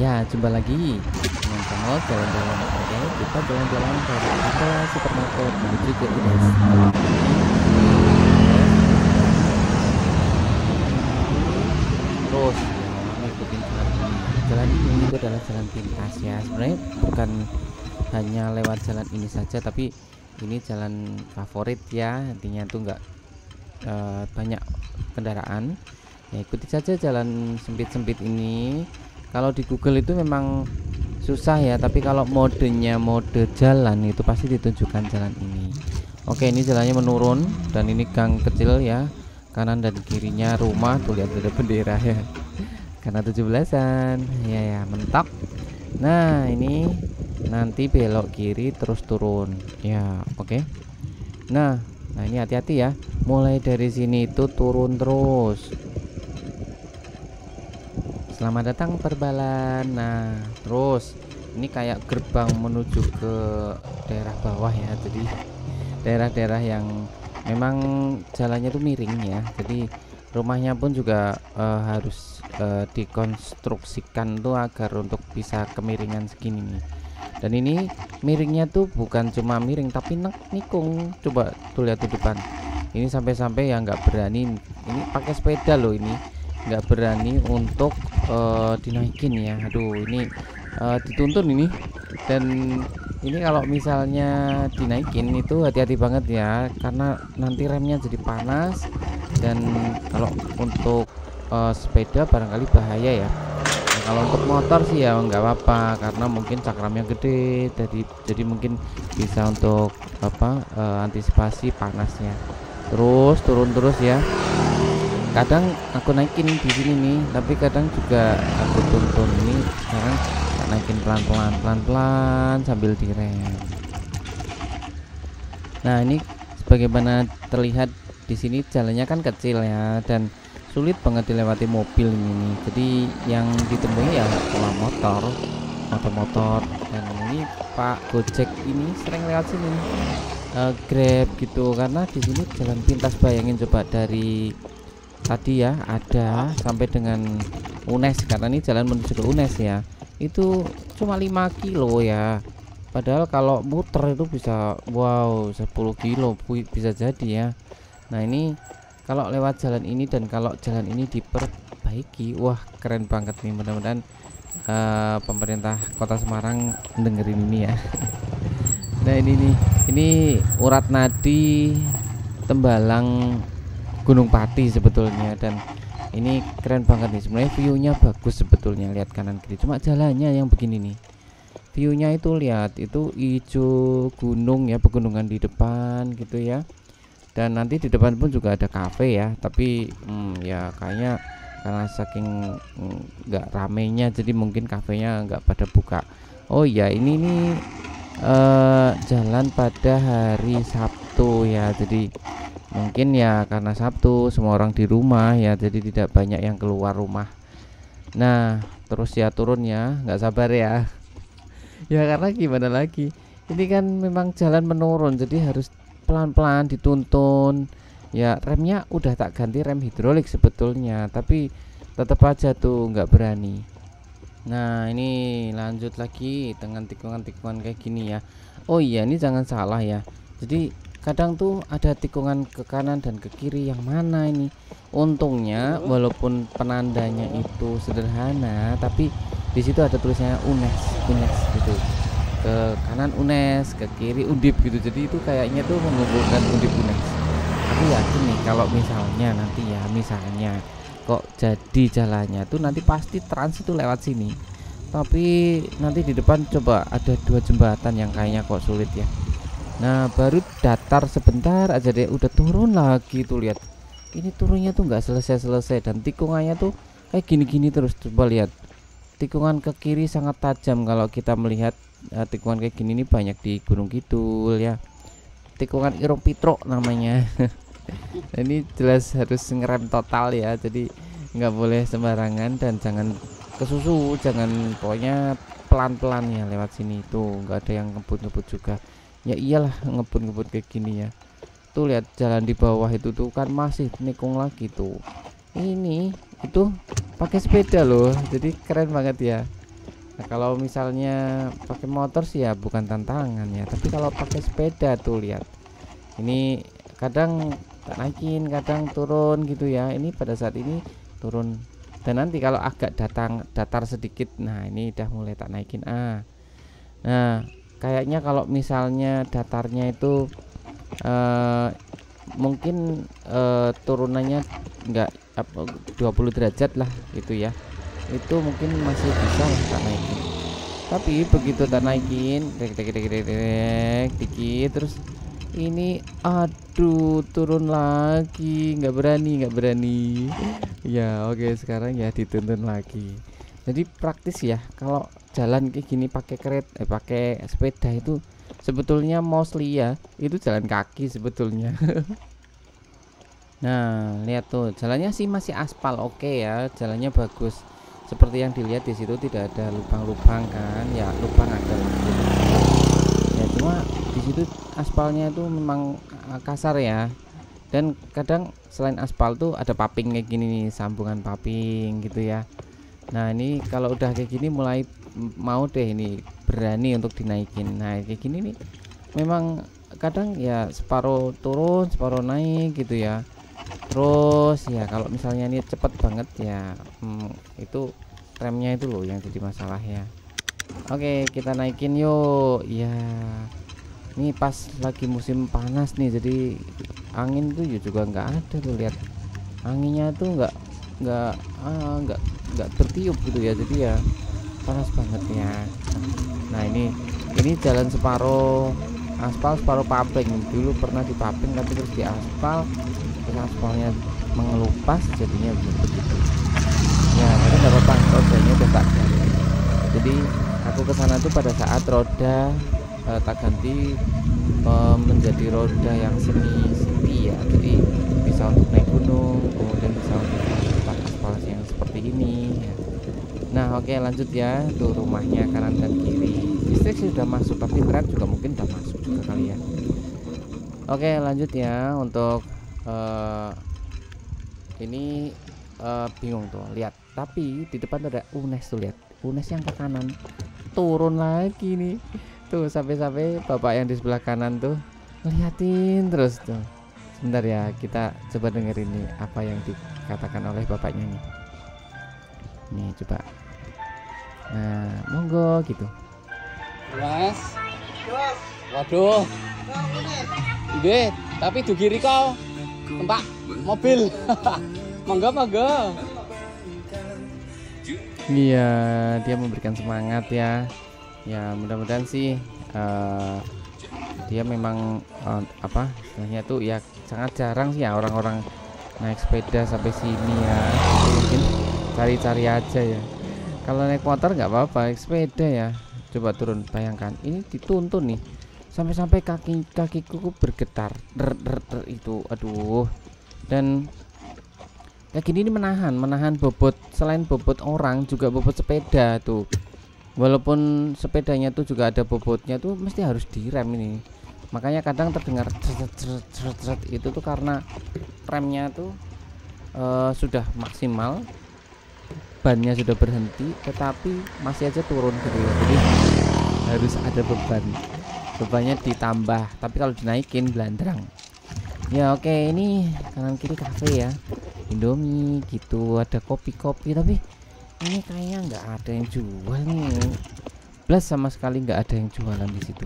Ya, jumpa lagi dengan channel jalan-jalan. Oke, kita jalan-jalan dari Anda supermarket menuju ke Ines. Terus ya, ikutin jalan ini. Jalan ini itu adalah jalan pintas ya. Sebenarnya bukan hanya lewat jalan ini saja, tapi ini jalan favorit ya. Intinya tuh nggak banyak kendaraan. Ya, ikuti saja jalan sempit-sempit ini. Kalau di Google itu memang susah ya, tapi kalau modenya mode jalan itu pasti ditunjukkan jalan ini. Oke, ini jalannya menurun dan ini gang kecil ya, kanan dan kirinya rumah. Tuh lihat ada bendera ya, karena 17-an ya, mentok. Nah ini nanti belok kiri terus turun ya. Oke, nah ini hati-hati ya, mulai dari sini itu turun terus. Selamat datang Perbalan. Nah terus ini kayak gerbang menuju ke daerah bawah ya, jadi daerah-daerah yang memang jalannya tuh miring ya, jadi rumahnya pun juga harus dikonstruksikan tuh agar untuk bisa kemiringan segini nih. Dan ini miringnya tuh bukan cuma miring tapi nikung. Coba tuh lihat di depan ini, sampai-sampai ya nggak berani, ini pakai sepeda loh, ini nggak berani untuk dinaikin ya. Aduh, ini dituntun ini. Dan ini kalau misalnya dinaikin itu hati-hati banget ya, karena nanti remnya jadi panas. Dan kalau untuk sepeda barangkali bahaya ya. Nah, kalau untuk motor sih ya nggak apa-apa, karena mungkin cakramnya gede, jadi mungkin bisa untuk antisipasi panasnya. Terus turun terus ya. Kadang aku naikin di sini nih, tapi kadang juga aku tuntun. Ini sekarang naikin pelan-pelan sambil direm. Nah ini sebagaimana terlihat di sini jalannya kan kecil ya, dan sulit banget dilewati mobil ini. Jadi yang ditemui ya cuma motor. Dan ini Pak Gojek ini sering lewat sini, Grab gitu, karena di sini jalan pintas. Bayangin coba dari tadi ya ada sampai dengan UNES, karena ini jalan menuju ke UNES ya, itu cuma 5 kilo ya, padahal kalau muter itu bisa 10 kilo bisa jadi ya. Nah ini kalau lewat jalan ini, dan kalau jalan ini diperbaiki, wah keren banget nih. Mudah-mudahan pemerintah Kota Semarang dengerin ini ya. Nah ini urat nadi Tembalang Gunung Pati sebetulnya, dan ini keren banget nih. Sebenarnya view-nya bagus sebetulnya, lihat kanan kiri, cuma jalannya yang begini nih. View-nya itu lihat, itu hijau gunung ya, pegunungan di depan gitu ya. Dan nanti di depan pun juga ada cafe ya, tapi ya kayaknya karena saking nggak ramenya, jadi mungkin kafenya nggak pada buka. Oh ya, ini nih jalan pada hari Sabtu ya, jadi mungkin ya karena Sabtu semua orang di rumah ya, jadi tidak banyak yang keluar rumah. Nah terus ya turun ya, nggak sabar ya. Ya karena gimana lagi, ini kan memang jalan menurun, jadi harus pelan-pelan dituntun ya. Remnya udah tak ganti rem hidrolik sebetulnya, tapi tetap aja tuh nggak berani. Nah ini lanjut lagi dengan tikungan-tikungan kayak gini ya. Oh iya, ini jangan salah ya, jadi kadang tuh ada tikungan ke kanan dan ke kiri, yang mana ini untungnya walaupun penandanya itu sederhana, tapi di situ ada tulisannya UNES gitu. Ke kanan UNES, ke kiri Undip gitu, jadi itu kayaknya tuh mengumpulkan Undip UNES. Aku yakin nih kalau misalnya nanti ya, misalnya kok jadi jalannya tuh nanti pasti Trans itu lewat sini, tapi nanti di depan coba ada 2 jembatan yang kayaknya kok sulit ya. Nah baru datar sebentar aja deh udah turun lagi tuh, lihat ini turunnya tuh nggak selesai dan tikungannya tuh kayak gini-gini terus. Coba lihat tikungan ke kiri sangat tajam. Kalau kita melihat tikungan kayak gini nih banyak di Gunung Kidul ya, tikungan Irung Pitro namanya. Nah, ini jelas harus ngerem total ya, jadi nggak boleh sembarangan dan jangan kesusu, jangan, pokoknya pelan-pelan ya lewat sini. Tuh nggak ada yang ngebut-ngebut juga. Ya iyalah ngebut-ngebut kayak gini ya. Tuh lihat jalan di bawah itu tuh kan masih nikung lagi tuh. Ini itu pakai sepeda loh, jadi keren banget ya. Nah, kalau misalnya pakai motor sih ya bukan tantangan ya, tapi kalau pakai sepeda tuh lihat. Ini kadang tak naikin, kadang turun gitu ya. Ini pada saat ini turun. Dan nanti kalau agak datar sedikit, nah ini udah mulai tak naikin. Nah, kayaknya kalau misalnya datarnya itu mungkin turunannya enggak 20 derajat lah gitu ya, itu mungkin masih bisa lah tak naikin. Tapi begitu tak naikin dikit terus ini aduh turun lagi, nggak berani ya. Oke, sekarang ya dituntun lagi. Jadi praktis ya kalau jalan kayak gini pakai pakai sepeda itu sebetulnya mostly ya itu jalan kaki sebetulnya. Nah, lihat tuh jalannya sih masih aspal, oke ya, jalannya bagus. Seperti yang dilihat di situ tidak ada lubang-lubang kan? Ya, lubang ada. Ya, cuma di situ aspalnya itu memang kasar ya. Dan kadang selain aspal tuh ada paping kayak gini nih, sambungan paping gitu ya. Nah, ini kalau udah kayak gini mulai mau deh ini berani untuk dinaikin. Nah, kayak gini nih memang kadang ya separuh turun, separuh naik gitu ya. Terus ya kalau misalnya ini cepet banget ya itu remnya itu loh yang jadi masalah ya. Oke, kita naikin yuk ya. Ini pas lagi musim panas nih, jadi angin tuh juga nggak ada tuh, lihat anginnya tuh nggak bertiup gitu ya, jadi ya panas banget ya. Nah ini jalan separuh aspal separuh paping. Dulu pernah di paping tapi terus di aspal, terus aspalnya mengelupas jadinya begitu ya. Tapi nggak apa-apa, rodanya udah tak ganti. Jadi aku kesana tuh pada saat roda tak ganti menjadi roda yang semi city ya, jadi bisa untuk naik gunung, kemudian bisa untuk aspal yang seperti ini ya. Nah oke, lanjut ya, tuh rumahnya kanan dan kiri. Listrik sudah masuk, tapi rem juga mungkin udah masuk juga kali ya. Oke, lanjut ya untuk ini bingung tuh lihat, tapi di depan ada UNES tuh, lihat UNES yang ke kanan turun lagi nih tuh, sampai bapak yang di sebelah kanan tuh ngeliatin terus tuh. Sebentar ya, kita coba dengerin nih apa yang dikatakan oleh bapaknya nih coba. Nah monggo gitu Mas. Waduh. Nggih, tapi du kiri kau tempat mobil. Monggo. Iya, dia memberikan semangat ya. Ya mudah-mudahan sih dia memang apa istilahnya tuh ya, sangat jarang sih ya orang-orang naik sepeda sampai sini ya. Mungkin cari-cari aja ya. Kalau naik motor nggak apa-apa, naik sepeda ya. Coba turun, bayangkan ini dituntun nih sampai kakiku bergetar itu, aduh. Dan kayak gini ini menahan bobot, selain bobot orang juga bobot sepeda tuh. Walaupun sepedanya tuh juga ada bobotnya tuh, mesti harus direm ini. Makanya kadang terdengar ceret itu tuh karena remnya tuh sudah maksimal, bannya sudah berhenti, tetapi masih aja turun gitu ya. Jadi harus ada bebannya ditambah, tapi kalau dinaikin belandrang ya. Oke, ini kanan kiri kafe ya, Indomie gitu, ada kopi-kopi, tapi ini kayaknya nggak ada yang jual nih, plus sama sekali nggak ada yang jualan di situ.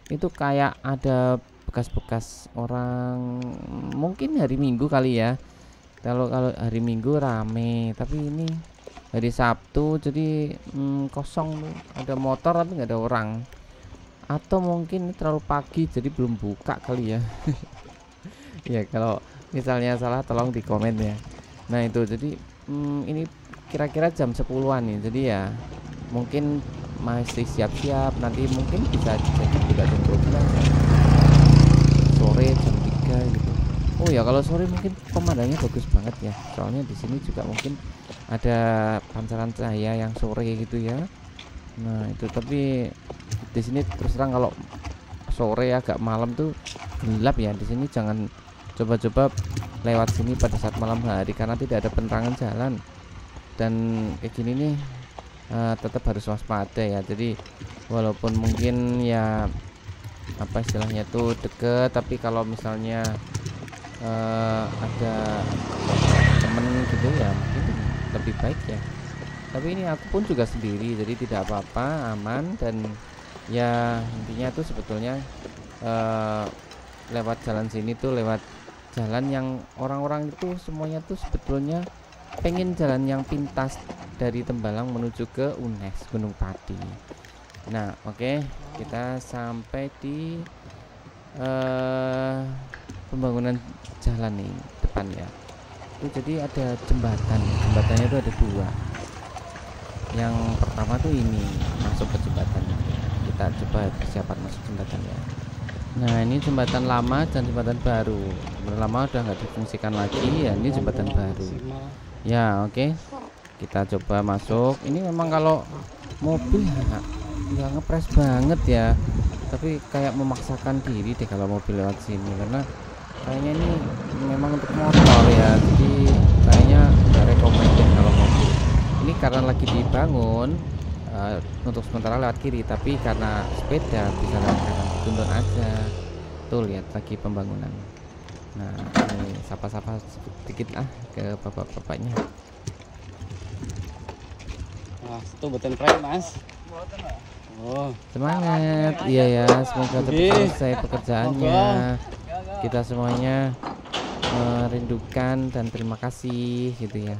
Itu kayak ada bekas-bekas orang, mungkin hari Minggu kali ya. Kalau hari Minggu rame, tapi ini hari Sabtu jadi kosong tuh. Ada motor tapi nggak ada orang, atau mungkin terlalu pagi jadi belum buka kali ya. Ya kalau misalnya salah tolong di komen ya. Nah itu jadi ini kira-kira jam 10-an nih, jadi ya mungkin masih siap-siap, nanti mungkin bisa jadi juga jam 12 sore, jam 3 gitu. Oh ya kalau sore mungkin pemandangannya bagus banget ya, soalnya di sini juga mungkin ada pancaran cahaya yang sore gitu ya. Nah itu, tapi di sini terus terang kalau sore agak malam tuh gelap ya. Di sini jangan coba-coba lewat sini pada saat malam hari karena tidak ada penerangan jalan. Dan kayak gini nih tetap harus waspada ya. Jadi walaupun mungkin ya apa istilahnya tuh deket, tapi kalau misalnya ada temen gitu ya mungkin lebih baik ya. Tapi ini aku pun juga sendiri, jadi tidak apa-apa, aman. Dan ya intinya tuh sebetulnya lewat jalan sini tuh lewat jalan yang orang-orang itu semuanya tuh sebetulnya pengen jalan yang pintas dari Tembalang menuju ke UNES Gunung Pati. Nah oke, kita sampai di pembangunan jalan nih depan ya. Itu jadi ada jembatannya itu ada dua. Yang pertama tuh ini masuk ke jembatan, kita coba persiapan masuk jembatan ya. Nah ini jembatan lama dan jembatan baru. Jembatan lama udah nggak difungsikan lagi ya, ini jembatan baru ya. Oke, kita coba masuk. Ini memang kalau mobil nggak ngepres banget ya, tapi kayak memaksakan diri deh kalau mobil lewat sini, karena kayaknya ini memang untuk motor ya, jadi kayaknya nggak recommended kalau mobil ini, karena lagi dibangun untuk sementara lewat kiri, tapi karena sepeda bisa lewat kanan, tuntun aja. Tuh lihat lagi pembangunan. Nah ini sapa-sapa sedikit ke bapak-bapaknya. Nah itu betul keren mas. Oh Semangat, iya ya, semoga cepat selesai pekerjaannya. Kita semuanya merindukan dan terima kasih gitu ya.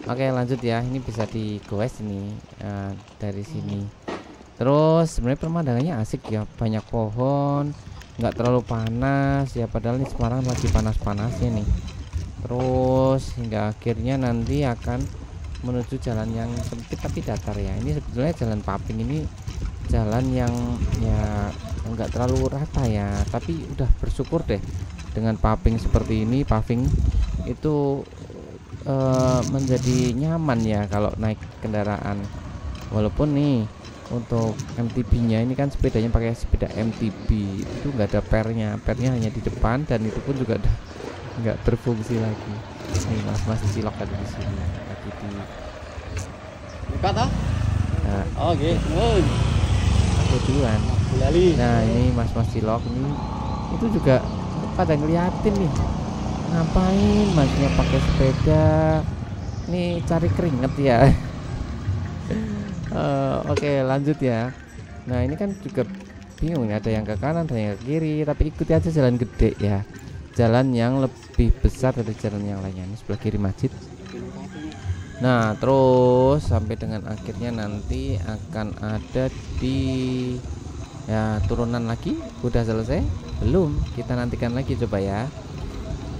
Oke lanjut ya, ini bisa digoes ini dari sini. Terus sebenarnya pemandangannya asik ya, banyak pohon, nggak terlalu panas ya, padahal ini Semarang lagi panas-panasnya nih. Terus hingga akhirnya nanti akan menuju jalan yang sempit tapi datar ya. Ini sebetulnya jalan Paping ini jalan yang ya nggak terlalu rata ya, tapi udah bersyukur deh dengan paving seperti ini. Paving itu menjadi nyaman ya kalau naik kendaraan. Walaupun nih untuk MTB-nya ini kan sepedanya pakai sepeda MTB, itu nggak ada pernya hanya di depan, dan itu pun juga udah nggak berfungsi lagi. Nih mas cilok ada di sini lagi di buka toh? Nah, oke. Duluan. Nah ini mas cilok ini itu juga pada ngeliatin nih, ngapain masnya pakai sepeda nih, cari keringet ya. Oke lanjut ya. Nah ini kan juga bingung, ada yang ke kanan ada yang ke kiri, tapi ikuti aja jalan gede ya, jalan yang lebih besar dari jalan yang lainnya. Ini sebelah kiri masjid. Nah terus sampai dengan akhirnya nanti akan ada di ya turunan lagi. Udah selesai belum? Kita nantikan lagi coba ya.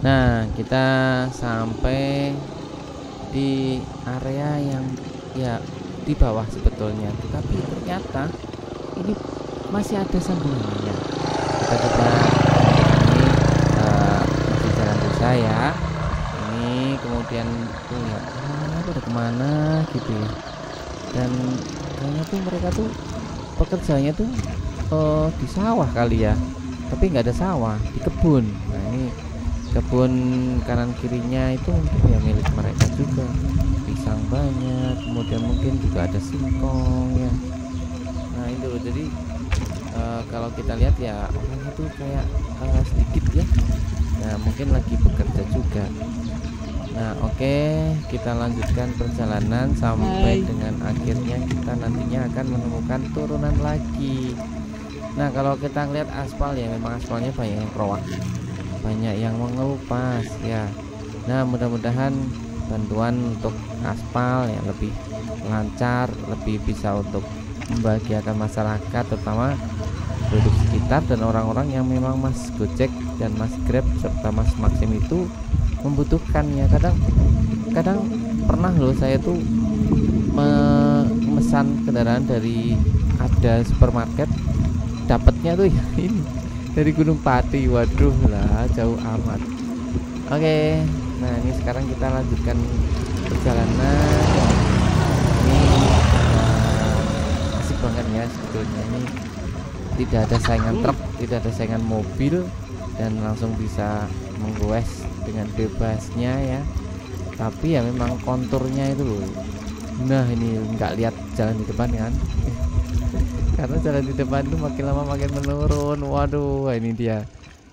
Nah kita sampai di area yang ya di bawah sebetulnya, tetapi ternyata ini masih ada sambungannya. Kita coba masih jalan desa ya. Ini kemudian tuh lihat udah kemana gitu ya, dan kayaknya tuh mereka tuh pekerjaannya tuh di sawah kali ya, tapi nggak ada sawah, di kebun. Nah ini kebun kanan kirinya itu mungkin ya milik mereka juga, pisang banyak, kemudian mungkin juga ada singkong ya. Nah itu loh, jadi kalau kita lihat ya orangnya tuh kayak sedikit ya. Nah mungkin lagi bekerja juga. Nah oke, kita lanjutkan perjalanan sampai dengan akhirnya kita nantinya akan menemukan turunan lagi. Nah kalau kita lihat aspal ya, memang aspalnya banyak yang kerowak, banyak yang mengelupas ya. Nah mudah-mudahan bantuan untuk aspal yang lebih lancar, lebih bisa untuk membahagiakan masyarakat, terutama penduduk sekitar dan orang-orang yang memang Mas Gojek dan Mas Grab serta Mas Maxim itu membutuhkannya. Kadang pernah loh saya tuh memesan kendaraan dari ada supermarket, dapatnya tuh ya ini dari Gunung Pati. Waduh lah, jauh amat. Oke, nah ini sekarang kita lanjutkan perjalanan. Ini asik banget ya sebetulnya, ini tidak ada saingan truk, tidak ada saingan mobil, dan langsung bisa menggoes dengan bebasnya ya. Tapi ya memang konturnya itu loh Nah ini nggak lihat jalan di depan kan. Karena jalan di depan tuh makin lama makin menurun. Waduh, ini dia.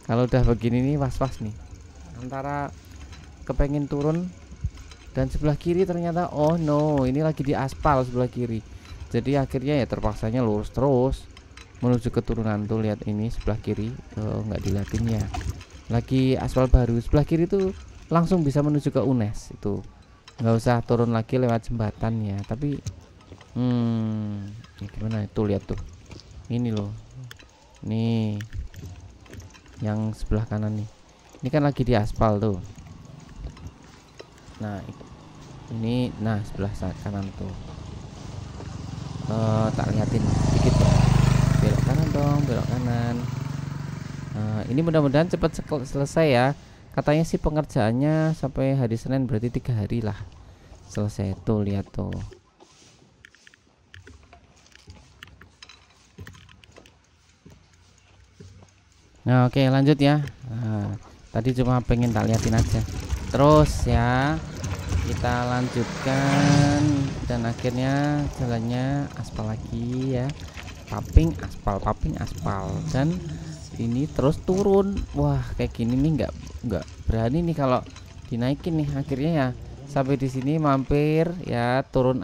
Kalau udah begini nih was-was nih. Antara kepengen turun dan sebelah kiri ternyata oh no, ini lagi di aspal sebelah kiri. Jadi akhirnya ya terpaksanya lurus terus menuju ke turunan. Tuh lihat ini sebelah kiri. Nggak dilihatin ya. Lagi aspal baru sebelah kiri tuh langsung bisa menuju ke UNES itu. Nggak usah turun lagi lewat jembatan ya. Tapi ini gimana itu, lihat tuh ini loh, nih yang sebelah kanan nih, ini kan lagi di aspal tuh. Nah ini, nah sebelah kanan tuh tak liatin dikit dong. Belok kanan dong, belok kanan. Ini mudah-mudahan cepat selesai ya. Katanya sih pengerjaannya sampai hari Senin, berarti 3 hari lah selesai. Tuh lihat tuh. Nah oke lanjut ya. Tadi cuma pengen tak liatin aja. Terus ya kita lanjutkan dan akhirnya jalannya aspal lagi ya. Paping aspal dan ini terus turun. Wah kayak gini nih nggak berani nih kalau dinaikin nih. Akhirnya ya sampai di sini mampir ya, turun.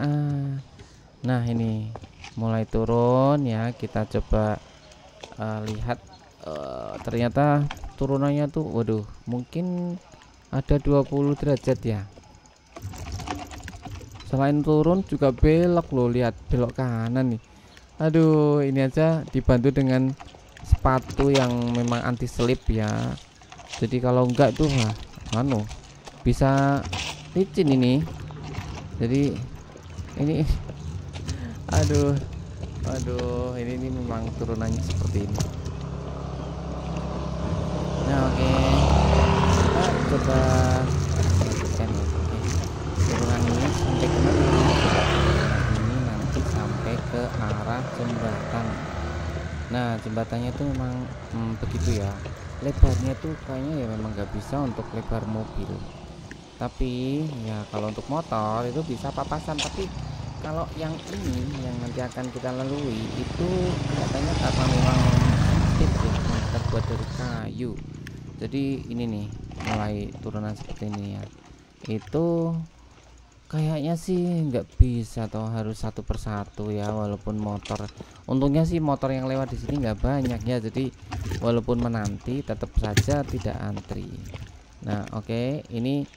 Nah ini mulai turun ya. Kita coba lihat. Ternyata turunannya tuh waduh mungkin ada 20 derajat ya. Selain turun juga belok loh, lihat belok kanan nih. Aduh ini aja dibantu dengan sepatu yang memang anti slip ya. Jadi kalau enggak tuh bisa licin ini. Jadi ini aduh ini memang turunannya seperti ini. Nah oke, kita coba lanjutkan ya. Turunan ini sampai ke mana? Ini nanti sampai ke arah jembatan. Nah jembatannya itu memang begitu ya. Lebarnya tuh kayaknya ya memang nggak bisa untuk lebar mobil. Tapi ya kalau untuk motor itu bisa papasan. Tapi kalau yang ini yang nanti akan kita lalui itu katanya karena memang sempit ya, terbuat dari kayu. Jadi ini nih mulai turunan seperti ini ya. Itu kayaknya sih nggak bisa atau harus satu persatu ya, walaupun motor. Untungnya sih motor yang lewat di sini nggak banyak ya. Jadi walaupun menanti tetap saja tidak antri. Nah oke, ini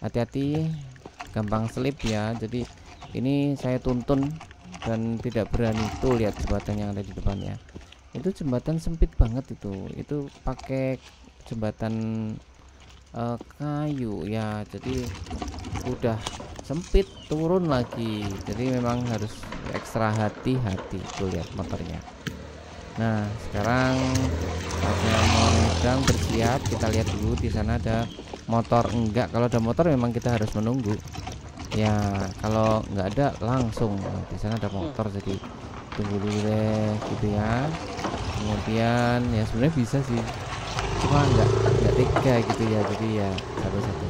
hati-hati gampang selip ya. Jadi ini saya tuntun dan tidak berani. Tuh lihat jembatan yang ada di depannya. Itu jembatan sempit banget itu pakai jembatan kayu ya. Jadi udah sempit turun lagi, jadi memang harus ekstra hati-hati. Tuh lihat motornya. Nah sekarang saatnya sedang bersiap. Kita lihat dulu di sana ada motor enggak. Kalau ada motor memang kita harus menunggu ya, kalau nggak ada langsung. Nah, di sana ada motor jadi tunggu dulu deh gitu ya. Kemudian ya sebenarnya bisa sih, cuma nggak tega gitu ya. Jadi ya satu-satu.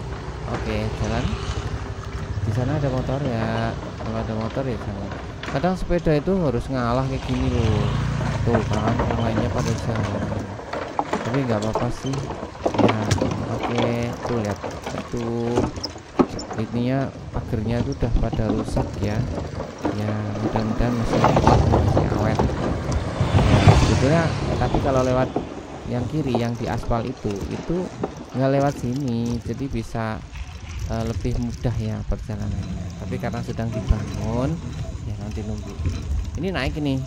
Oke jalan. Di sana ada motor ya. Kalau ada motor ya jangan. Kadang sepeda itu harus ngalah kayak gini loh. Tuh kan yang lainnya pada jalan. Tapi nggak apa-apa sih ya. Oke tuh lihat itu ininya, pagernya itu udah pada rusak ya. Ya mudah-mudahan masih awet. Sebetulnya tapi kalau lewat yang kiri yang di aspal itu nggak lewat sini, jadi bisa lebih mudah ya perjalanannya. Tapi karena sedang dibangun ya nanti nunggu. Ini naik ini,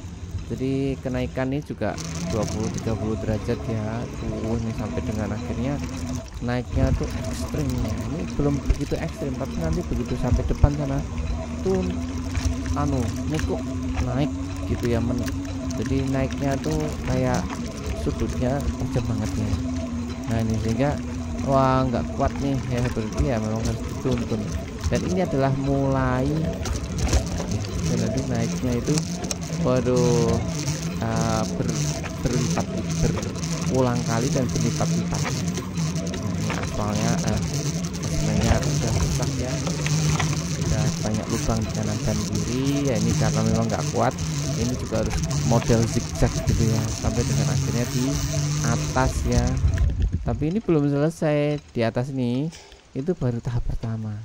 jadi kenaikan ini juga 20-30 derajat ya. Tuh ini sampai dengan akhirnya naiknya tuh ekstrim ya. Ini belum begitu ekstrim, tapi nanti begitu sampai depan sana tuh ini kok naik gitu ya. Jadi naiknya tuh kayak sudutnya tajam banget ya. Nah ini sehingga wah nggak kuat nih ya, berarti ya memang harus dituntun. Dan ini adalah mulai dan nanti naiknya itu waduh berulang kali dan berlipat-lipat. Nah, ini aspalnya sebenarnya udah rusak ya. ada banyak lubang di kanan dan kiri ya. Ini karena memang nggak kuat, ini juga harus model zigzag gitu ya, sampai dengan akhirnya di atas ya. Tapi ini belum selesai. Di atas ini itu baru tahap pertama,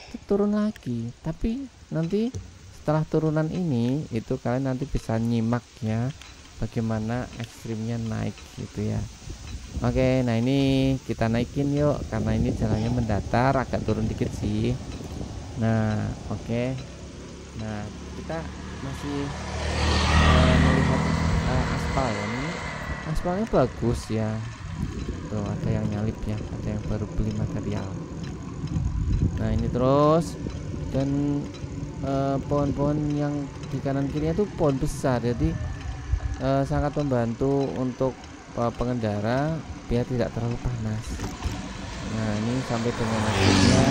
itu turun lagi. Tapi nanti setelah turunan ini itu kalian nanti bisa nyimak ya bagaimana ekstrimnya naik gitu ya. Oke, nah ini kita naikin yuk, karena ini jalannya mendatar, agak turun dikit sih. Nah oke, nah kita masih melihat aspal ya. Ini aspalnya bagus ya, tuh ada yang nyalip ya, ada yang baru beli material. Nah ini terus, dan pohon-pohon yang di kanan kirinya tuh pohon besar, jadi sangat membantu untuk pengendara biar tidak terlalu panas. Nah ini sampai dengan akhirnya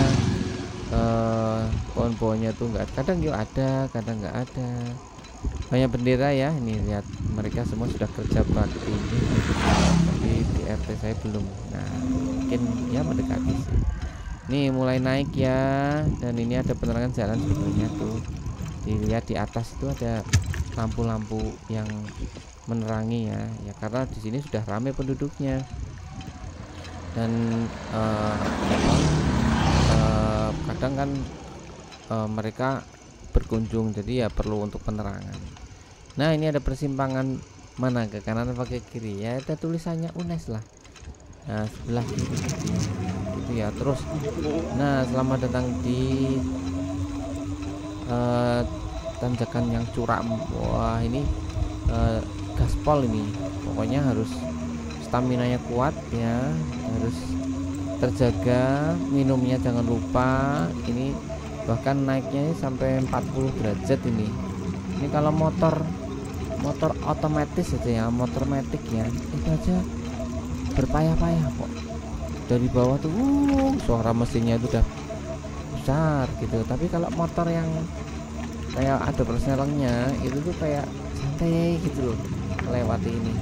pohon-pohonnya tuh nggak, kadang yuk ada, kadang nggak ada. Banyak bendera ya, ini lihat mereka semua sudah kerja bakti. Tapi di RT saya belum, nah mungkin ya mendekati sih. Ini mulai naik ya, dan ini ada penerangan jalan sebetulnya tuh. Dilihat di atas itu ada lampu-lampu yang menerangi ya, karena di sini sudah ramai penduduknya dan kadang kan mereka berkunjung, jadi ya perlu untuk penerangan. Nah ini ada persimpangan mana, ke kanan apa ke kiri ya, ada tulisannya UNES lah. Nah sebelah kiri gitu ya. Terus nah selamat datang di tanjakan yang curam. Wah ini gaspol ini, pokoknya harus stamina-nya kuat ya, harus terjaga, minumnya jangan lupa. Ini bahkan naiknya sampai 40 derajat ini. Ini kalau motor otomatis aja ya, motor matic ya, itu aja berpayah-payah kok. Dari bawah tuh suara mesinnya itu udah besar gitu. Tapi kalau motor yang kayak ada persnelengnya itu tuh kayak santai gitu loh melewati ini.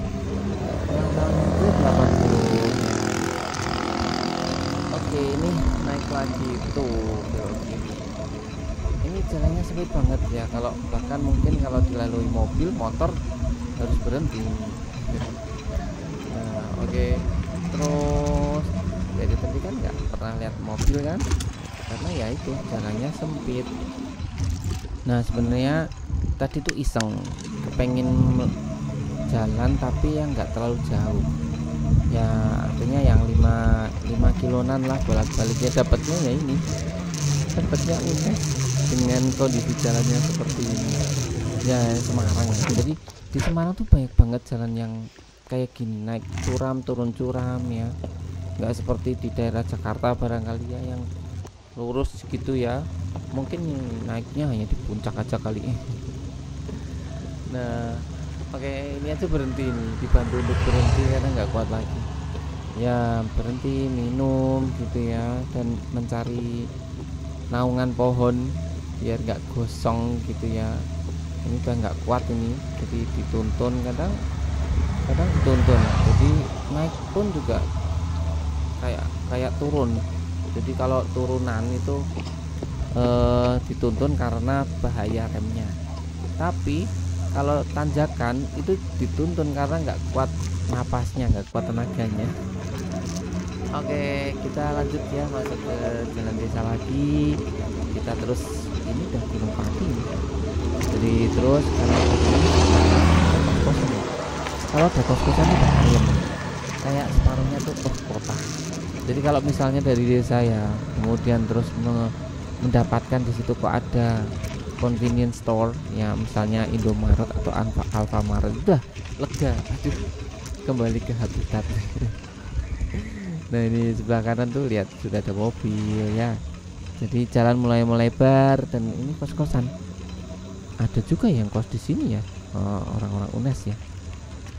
Itu 80. Oke, ini naik lagi tuh belok kiri. Ini jalannya sempit banget ya, kalau bahkan mungkin kalau dilalui mobil, motor harus berhenti. Nah oke, terus dari tadi kan nggak pernah lihat mobil kan, karena ya itu jalannya sempit. Nah sebenarnya tadi tuh iseng pengen jalan tapi yang nggak terlalu jauh ya, artinya yang 5 kiloan lah bolak-baliknya. Dapatnya ya ini, dapatnya UNES dengan kondisi jalannya seperti ini ya, Semarang ya. Jadi di Semarang tuh banyak banget jalan yang kayak gini, naik curam turun curam ya, nggak seperti di daerah Jakarta barangkali ya yang lurus gitu ya. Mungkin naiknya hanya di puncak aja kali. Nah oke, ini aja berhenti nih, dibantu untuk berhenti karena nggak kuat lagi ya, berhenti minum gitu ya, dan mencari naungan pohon biar nggak gosong gitu ya. Ini udah nggak kuat ini, jadi dituntun, kadang dituntun, jadi naik pun juga kayak turun. Jadi kalau turunan itu dituntun karena bahaya remnya, tapi kalau tanjakan itu dituntun karena nggak kuat napasnya, nggak kuat tenaganya. Oke, kita lanjut ya, masuk ke jalan desa lagi. Kita terus, ini udah Gunung Pati. Jadi terus kalau kos-kosan ya, kalau ada kos-kosan udah ayam, kayak separuhnya tuh kota. Jadi kalau misalnya dari desa ya, kemudian terus mendapatkan di situ kok ada convenience store ya, misalnya Indomaret atau Alfamart, udah lega, aduh kembali ke habitat. Nah ini sebelah kanan tuh lihat sudah ada mobil ya, jadi jalan mulai melebar. Dan ini kos-kosan, ada juga yang kos di sini ya, orang-orang UNES ya.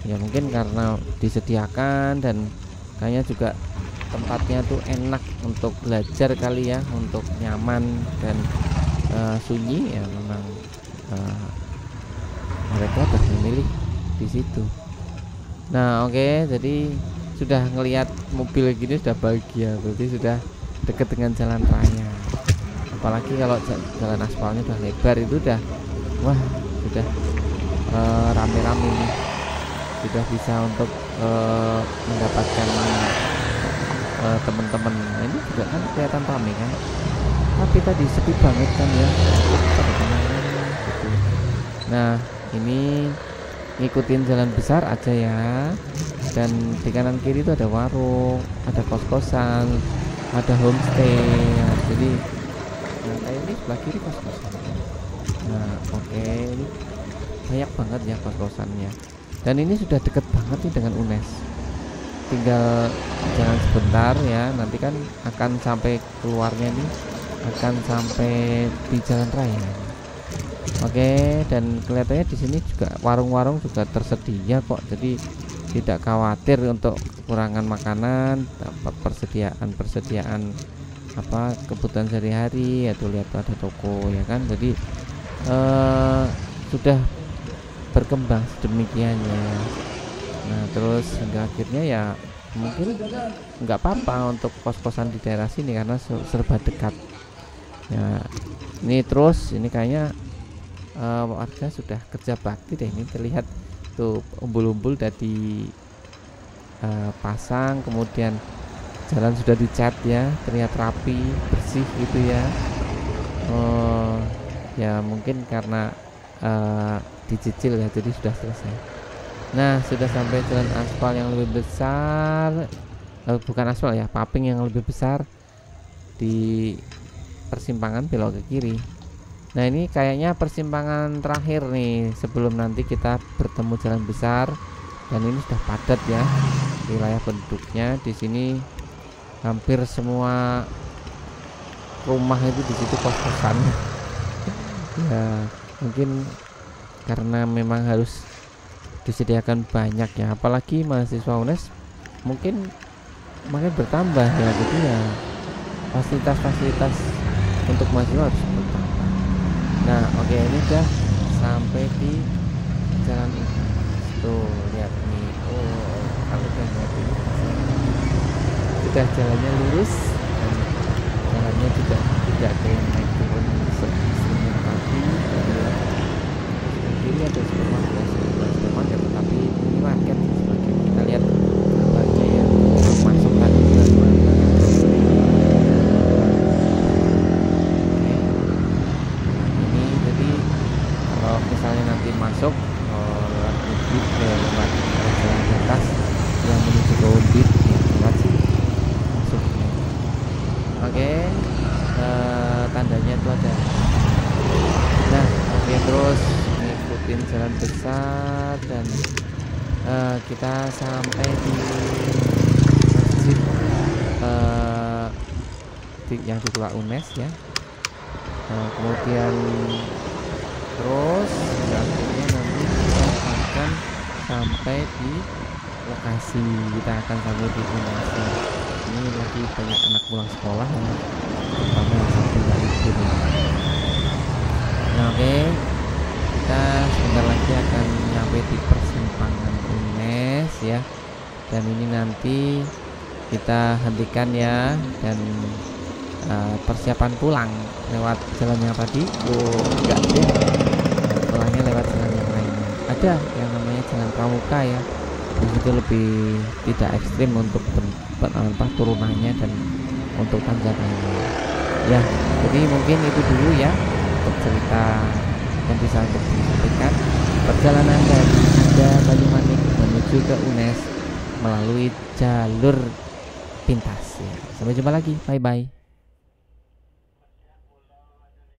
Ya mungkin karena disediakan dan kayaknya juga tempatnya tuh enak untuk belajar kali ya, untuk nyaman dan sunyi ya, memang mereka udah memilih di situ. Nah oke, jadi sudah ngelihat mobil gini sudah bahagia, berarti sudah dekat dengan jalan raya. apalagi kalau jalan aspalnya udah lebar itu udah wah sudah rame-rame nih, sudah bisa untuk mendapatkan teman-teman. Nah, ini juga kan kelihatan rame kan, tapi tadi sepi banget kan ya, pada kemana-mana gitu. Nah ini ngikutin jalan besar aja ya, dan di kanan kiri itu ada warung, ada kos-kosan, ada homestay ya. Jadi kayak ini sebelah kiri kos-kosan. Nah oke, ini banyak banget ya kos-kosannya, dan ini sudah deket banget nih dengan UNES, tinggal jalan sebentar ya, nanti kan akan sampai keluarnya nih, akan sampai di jalan raya. Oke, dan kelihatannya di sini juga warung-warung juga tersedia kok, jadi tidak khawatir untuk kekurangan makanan, persediaan apa kebutuhan sehari-hari. Atau lihat ada toko ya kan, jadi sudah berkembang sedemikian ya. Nah terus hingga akhirnya ya mungkin nggak apa-apa untuk kos-kosan di daerah sini karena serba dekat ya. Ini terus ini kayaknya warga sudah kerja bakti deh, ini terlihat tuh umbul-umbul dari pasang, kemudian jalan sudah dicat ya, terlihat rapi bersih gitu ya. Ya mungkin karena dicicil ya, jadi sudah selesai. Nah sudah sampai jalan aspal yang lebih besar, bukan aspal ya, paving yang lebih besar di persimpangan belok ke kiri. Nah ini kayaknya persimpangan terakhir nih sebelum nanti kita bertemu jalan besar, dan ini sudah padat ya wilayah penduduknya di sini. Hampir semua rumah itu di situ kos-kosan. Ya mungkin karena memang harus disediakan banyak ya, apalagi mahasiswa UNES mungkin makin bertambah ya, jadi ya fasilitas-fasilitas untuk mahasiswa harus bertambah. Nah oke, ini udah sampai di jalan ini tuh, lihat nih. Oh kalau udah lihat ini sudah jalannya lurus, dan jalannya juga tidak kayak naik turun seperti tadi. Kiri ada supermarket, tapi ini market sebagai kita lihat gambarnya ya, masuk tadi jalan mana. Ini jadi kalau misalnya nanti masuk lewat Undip, lewat jalan lintas yang menuju ke Undip ya, lewat sini masuk ya. Oke, tandanya itu ada. Nah oke, terus ngikutin jalan besar dan kita sampai di masjid yang dikelola UNES ya. Kemudian terus akhirnya nanti kita akan sampai di lokasi, kita akan sampai di UNES ya. Ini lagi banyak anak pulang sekolah ya, terutama yang sampai dari sini. Nah oke, kita sebentar lagi akan sampai di persimpangan UNES ya, dan ini nanti kita hentikan ya, dan persiapan pulang lewat jalan yang tadi. Enggak deh, pulangnya lewat jalan yang lainnya. Ada yang namanya jalan pramuka ya, itu lebih tidak ekstrim untuk turunannya dan untuk tanjakannya ya. Jadi mungkin itu dulu ya untuk cerita yang bisa untuk disampaikan perjalanan dari Banyumanik menuju ke UNES melalui jalur pintas ya. Sampai jumpa lagi, bye bye.